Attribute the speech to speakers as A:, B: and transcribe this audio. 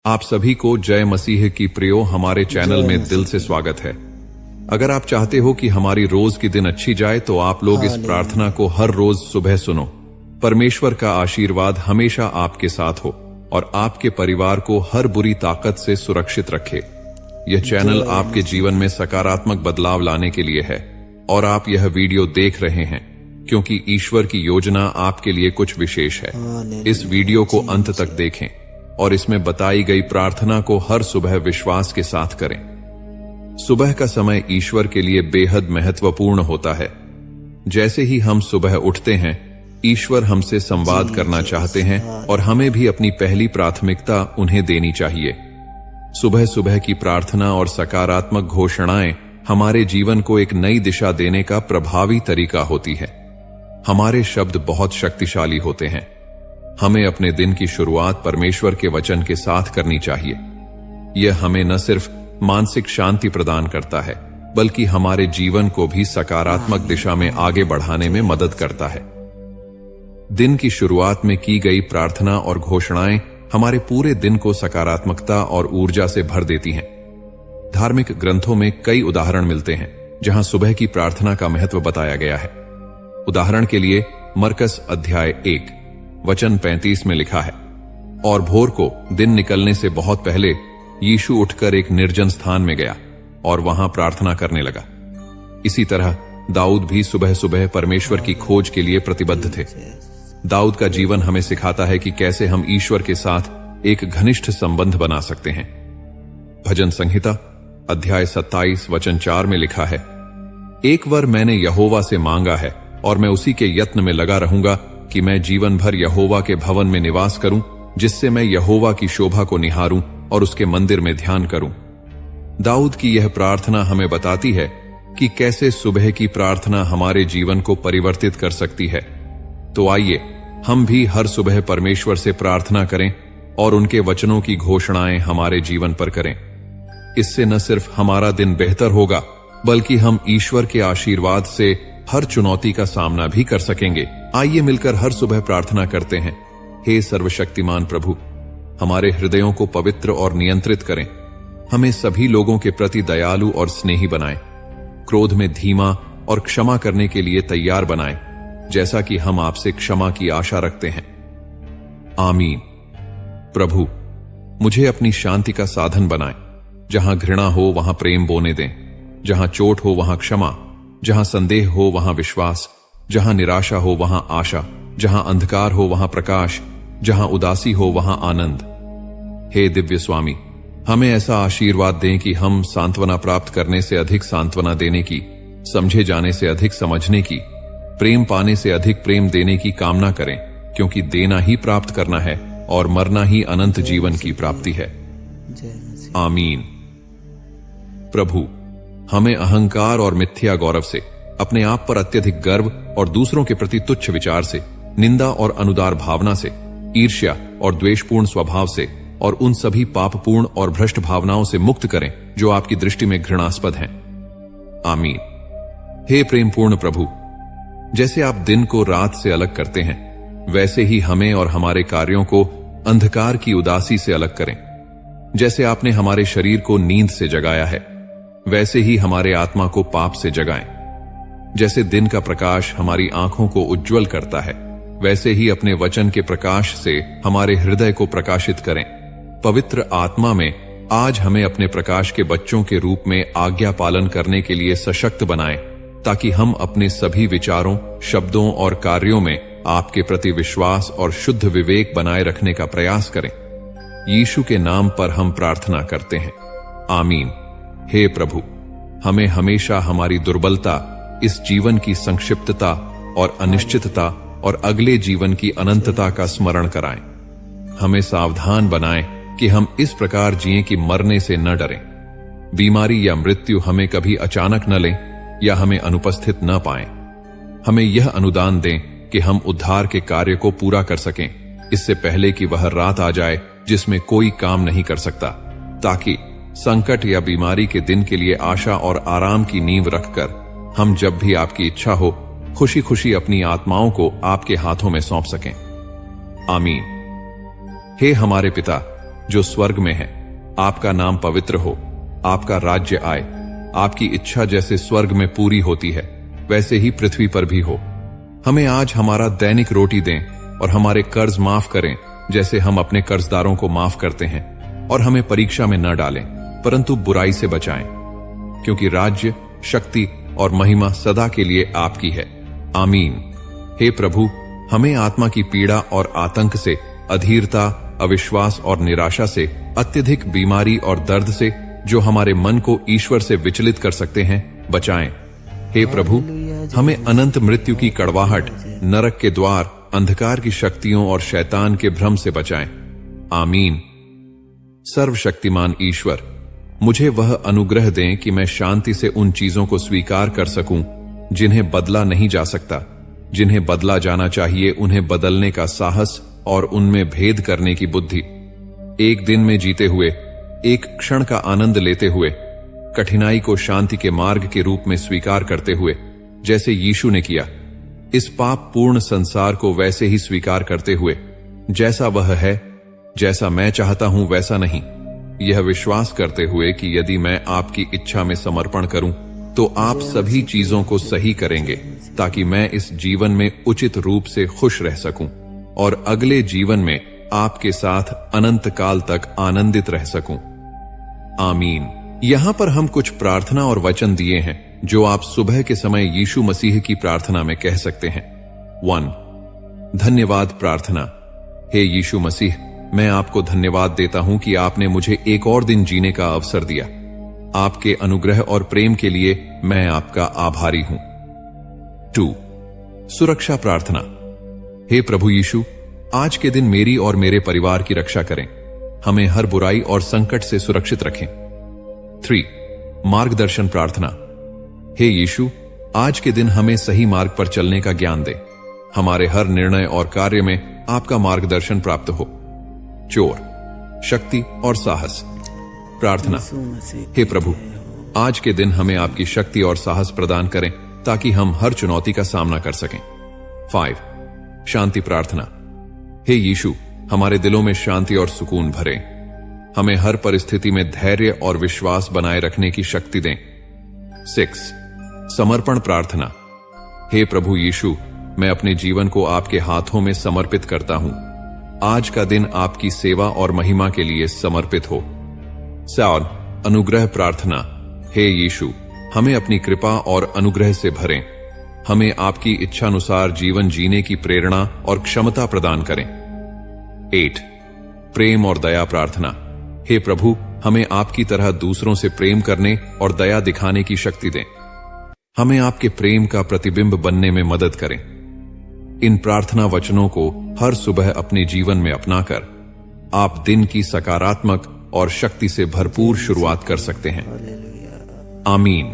A: आप सभी को जय मसीह की प्रियो हमारे चैनल में दिल से स्वागत है। अगर आप चाहते हो कि हमारी रोज की दिन अच्छी जाए तो आप लोग इस प्रार्थना को हर रोज सुबह सुनो। परमेश्वर का आशीर्वाद हमेशा आपके साथ हो और आपके परिवार को हर बुरी ताकत से सुरक्षित रखे। यह चैनल आपके जीवन में सकारात्मक बदलाव लाने के लिए है और आप यह वीडियो देख रहे हैं क्योंकि ईश्वर की योजना आपके लिए कुछ विशेष है। इस वीडियो को अंत तक देखें और इसमें बताई गई प्रार्थना को हर सुबह विश्वास के साथ करें। सुबह का समय ईश्वर के लिए बेहद महत्वपूर्ण होता है। जैसे ही हम सुबह उठते हैं, ईश्वर हमसे संवाद करना चाहते हैं और हमें भी अपनी पहली प्राथमिकता उन्हें देनी चाहिए। सुबह सुबह की प्रार्थना और सकारात्मक घोषणाएं हमारे जीवन को एक नई दिशा देने का प्रभावी तरीका होती है। हमारे शब्द बहुत शक्तिशाली होते हैं। हमें अपने दिन की शुरुआत परमेश्वर के वचन के साथ करनी चाहिए। यह हमें न सिर्फ मानसिक शांति प्रदान करता है बल्कि हमारे जीवन को भी सकारात्मक दिशा में आगे बढ़ाने में मदद करता है। दिन की शुरुआत में की गई प्रार्थना और घोषणाएं हमारे पूरे दिन को सकारात्मकता और ऊर्जा से भर देती हैं। धार्मिक ग्रंथों में कई उदाहरण मिलते हैं जहां सुबह की प्रार्थना का महत्व बताया गया है। उदाहरण के लिए मरकस अध्याय 1 वचन 35 में लिखा है, और भोर को दिन निकलने से बहुत पहले यीशु उठकर एक निर्जन स्थान में गया और वहां प्रार्थना करने लगा। इसी तरह दाऊद भी सुबह सुबह परमेश्वर की खोज के लिए प्रतिबद्ध थे। दाऊद का जीवन हमें सिखाता है कि कैसे हम ईश्वर के साथ एक घनिष्ठ संबंध बना सकते हैं। भजन संहिता अध्याय 27 वचन 4 में लिखा है, एक वर मैंने यहोवा से मांगा है और मैं उसी के यत्न में लगा रहूंगा कि मैं जीवन भर यहोवा के भवन में निवास करूं, जिससे मैं यहोवा की शोभा को निहारूं और उसके मंदिर में ध्यान करूं। दाऊद की यह प्रार्थना हमें बताती है कि कैसे सुबह की प्रार्थना हमारे जीवन को परिवर्तित कर सकती है। तो आइए हम भी हर सुबह परमेश्वर से प्रार्थना करें और उनके वचनों की घोषणाएं हमारे जीवन पर करें। इससे न सिर्फ हमारा दिन बेहतर होगा बल्कि हम ईश्वर के आशीर्वाद से हर चुनौती का सामना भी कर सकेंगे। आइए मिलकर हर सुबह प्रार्थना करते हैं। हे सर्वशक्तिमान प्रभु, हमारे हृदयों को पवित्र और नियंत्रित करें। हमें सभी लोगों के प्रति दयालु और स्नेही बनाएं। क्रोध में धीमा और क्षमा करने के लिए तैयार बनाएं, जैसा कि हम आपसे क्षमा की आशा रखते हैं। आमीन। प्रभु, मुझे अपनी शांति का साधन बनाएं। जहां घृणा हो वहां प्रेम बोने दें, जहां चोट हो वहां क्षमा, जहां संदेह हो वहां विश्वास, जहां निराशा हो वहां आशा, जहां अंधकार हो वहां प्रकाश, जहां उदासी हो वहां आनंद। हे दिव्य स्वामी, हमें ऐसा आशीर्वाद दें कि हम सांत्वना प्राप्त करने से अधिक सांत्वना देने की, समझे जाने से अधिक समझने की, प्रेम पाने से अधिक प्रेम देने की कामना करें, क्योंकि देना ही प्राप्त करना है और मरना ही अनंत जीवन की प्राप्ति है। आमीन। प्रभु, हमें अहंकार और मिथ्या गौरव से, अपने आप पर अत्यधिक गर्व और दूसरों के प्रति तुच्छ विचार से, निंदा और अनुदार भावना से, ईर्ष्या और द्वेषपूर्ण स्वभाव से और उन सभी पापपूर्ण और भ्रष्ट भावनाओं से मुक्त करें जो आपकी दृष्टि में घृणास्पद हैं। आमीन। हे प्रेमपूर्ण प्रभु, जैसे आप दिन को रात से अलग करते हैं, वैसे ही हमें और हमारे कार्यों को अंधकार की उदासी से अलग करें। जैसे आपने हमारे शरीर को नींद से जगाया है, वैसे ही हमारे आत्मा को पाप से जगाएं। जैसे दिन का प्रकाश हमारी आंखों को उज्जवल करता है, वैसे ही अपने वचन के प्रकाश से हमारे हृदय को प्रकाशित करें। पवित्र आत्मा में आज हमें अपने प्रकाश के बच्चों के रूप में आज्ञा पालन करने के लिए सशक्त बनाएं, ताकि हम अपने सभी विचारों, शब्दों और कार्यों में आपके प्रति विश्वास और शुद्ध विवेक बनाए रखने का प्रयास करें। यीशु के नाम पर हम प्रार्थना करते हैं। आमीन। हे प्रभु, हमें हमेशा हमारी दुर्बलता, इस जीवन की संक्षिप्तता और अनिश्चितता और अगले जीवन की अनंतता का स्मरण कराएं। हमें सावधान बनाएं कि हम इस प्रकार जिएं कि मरने से न डरें। बीमारी या मृत्यु हमें कभी अचानक न लें या हमें अनुपस्थित न पाएं। हमें यह अनुदान दें कि हम उद्धार के कार्य को पूरा कर सकें, इससे पहले कि वह रात आ जाए जिसमें कोई काम नहीं कर सकता, ताकि संकट या बीमारी के दिन के लिए आशा और आराम की नींव रखकर हम जब भी आपकी इच्छा हो खुशी खुशी अपनी आत्माओं को आपके हाथों में सौंप सकें। आमीन। हे हमारे पिता, जो स्वर्ग में है। आपका नाम पवित्र हो, आपका राज्य आए, आपकी इच्छा जैसे स्वर्ग में पूरी होती है वैसे ही पृथ्वी पर भी हो। हमें आज हमारा दैनिक रोटी दें और हमारे कर्ज माफ करें जैसे हम अपने कर्जदारों को माफ करते हैं, और हमें परीक्षा में न डालें परंतु बुराई से बचाएं, क्योंकि राज्य, शक्ति और महिमा सदा के लिए आपकी है। आमीन। हे प्रभु, हमें आत्मा की पीड़ा और आतंक से, अधीरता, अविश्वास और निराशा से, अत्यधिक बीमारी और दर्द से जो हमारे मन को ईश्वर से विचलित कर सकते हैं, बचाएं। हे प्रभु, हमें अनंत मृत्यु की कड़वाहट, नरक के द्वार, अंधकार की शक्तियों और शैतान के भ्रम से बचाएं। आमीन। सर्वशक्तिमान ईश्वर, मुझे वह अनुग्रह दें कि मैं शांति से उन चीजों को स्वीकार कर सकूं जिन्हें बदला नहीं जा सकता, जिन्हें बदला जाना चाहिए उन्हें बदलने का साहस और उनमें भेद करने की बुद्धि। एक दिन में जीते हुए, एक क्षण का आनंद लेते हुए, कठिनाई को शांति के मार्ग के रूप में स्वीकार करते हुए, जैसे यीशु ने किया। इस पाप पूर्ण संसार को वैसे ही स्वीकार करते हुए, जैसा वह है, जैसा मैं चाहता हूं वैसा नहीं, यह विश्वास करते हुए कि यदि मैं आपकी इच्छा में समर्पण करूं तो आप सभी चीजों को सही करेंगे ताकि मैं इस जीवन में उचित रूप से खुश रह सकूं और अगले जीवन में आपके साथ अनंत काल तक आनंदित रह सकूं। आमीन। यहां पर हम कुछ प्रार्थना और वचन दिए हैं जो आप सुबह के समय यीशु मसीह की प्रार्थना में कह सकते हैं। 1. धन्यवाद प्रार्थना। हे यीशु मसीह, मैं आपको धन्यवाद देता हूं कि आपने मुझे एक और दिन जीने का अवसर दिया। आपके अनुग्रह और प्रेम के लिए मैं आपका आभारी हूं। 2. सुरक्षा प्रार्थना। हे प्रभु यीशु, आज के दिन मेरी और मेरे परिवार की रक्षा करें, हमें हर बुराई और संकट से सुरक्षित रखें। 3. मार्गदर्शन प्रार्थना। हे यीशु, आज के दिन हमें सही मार्ग पर चलने का ज्ञान दे, हमारे हर निर्णय और कार्य में आपका मार्गदर्शन प्राप्त हो। 4. शक्ति और साहस प्रार्थना। हे प्रभु, आज के दिन हमें आपकी शक्ति और साहस प्रदान करें ताकि हम हर चुनौती का सामना कर सकें। 5. शांति प्रार्थना। हे यीशु, हमारे दिलों में शांति और सुकून भरें, हमें हर परिस्थिति में धैर्य और विश्वास बनाए रखने की शक्ति दें। 6. समर्पण प्रार्थना। हे प्रभु यीशु, मैं अपने जीवन को आपके हाथों में समर्पित करता हूं। आज का दिन आपकी सेवा और महिमा के लिए समर्पित हो। 7. अनुग्रह प्रार्थना। हे यीशु, हमें अपनी कृपा और अनुग्रह से भरें, हमें आपकी इच्छानुसार जीवन जीने की प्रेरणा और क्षमता प्रदान करें। 8. प्रेम और दया प्रार्थना। हे प्रभु, हमें आपकी तरह दूसरों से प्रेम करने और दया दिखाने की शक्ति दें, हमें आपके प्रेम का प्रतिबिंब बनने में मदद करें। इन प्रार्थना वचनों को हर सुबह अपने जीवन में अपनाकर आप दिन की सकारात्मक और शक्ति से भरपूर शुरुआत कर सकते हैं। आमीन।